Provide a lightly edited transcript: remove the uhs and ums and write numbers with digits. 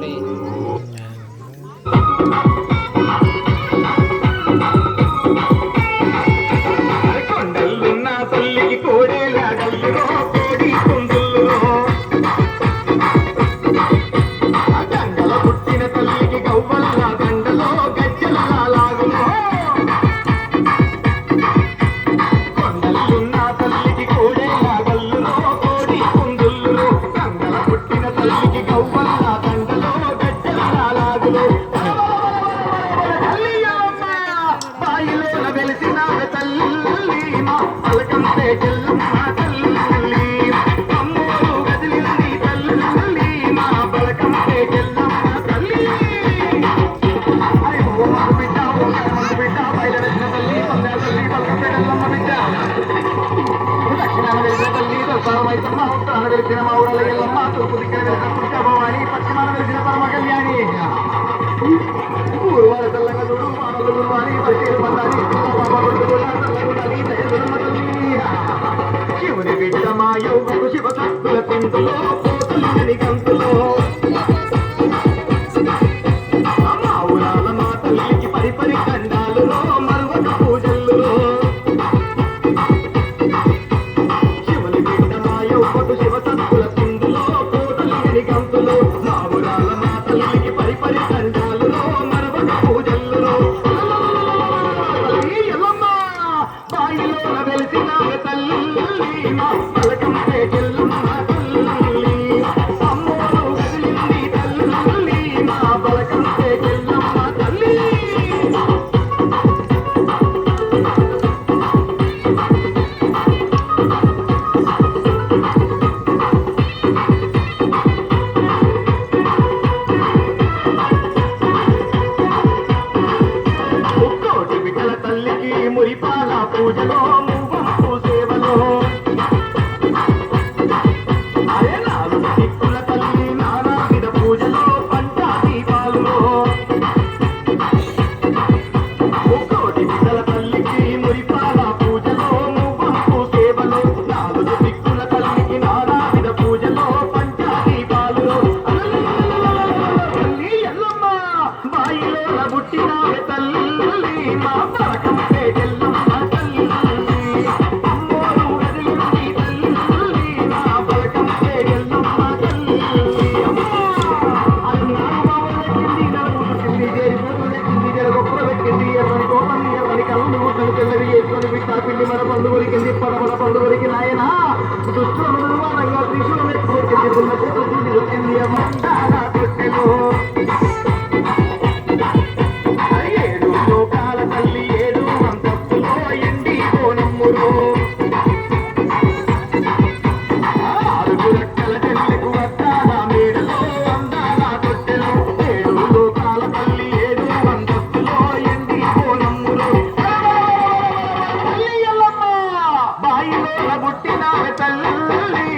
మరి. ఉత్తరాన వెలిసిన మా ఊరల ఎల్లమ్మ, తూర్పు దిక్కున వెలిసిన భవాని, పశ్చిమాన వెలిసిన పరమ కళ్యాణి. ఊరువారి తెల్లంగా చూడు మానవులు గురువాని, పరిచయం బండాలి, శివుని బిడ్డ మా యోగుడు శివ శక్తుల కుంతులో పోతులని గంతులో మా ఊరాల మా తల్లికి పరిపరి ఖండాలులో మరువక పూజల్లో శివ సత్తుల కుందులో కోటలి గంతులో మా ఊరాల మా తల్లికి పరిపరి ఖండాలులో మరువక పూజల్లో ఎల్లమ్మ బాయిలో వెలిసిన తల్లి మా పలకం చెల్లమ్మ తల్లి అమ్మోరు కదిలింది తల్లి మా పలకం చెల్లమ్మ తల్లి. మురిపాల పూజలో మువ్వంపు సేవలో అరే నాలుగు దిక్కుల తల్లి నానావిధ పూజలో పంచా దీపాలులో ముక్కోటి బిడ్డల తల్లికి మురిపాల పూజలో మువ్వంపు సేవలో నాలుగు దిక్కుల తల్లికి నానావిధ పూజలో పంచా దీపాలులో తల్లి ఎల్లమ్మ బాయిలో బుట్టిన తల్లి మా పరకం పిండి మన పండు కొరికింది పడమల పండు కొరికి నాయన దుష్టులను మానంగా త్రిశూలం ఎత్తుకొచ్చింది ఏడు లోకాల తల్లి ఏడు అంతస్తులో ఎండి కోనమ్ములు ఆరుగు రెక్కల చెల్లెకు వద్దాల మేడలో అందాల తొట్టెలు ఏడు లోకాల తల్లి ఏడు అంతస్తులో ఎండి కోనమ్ములు బాయిలో బుట్టిన తల్లి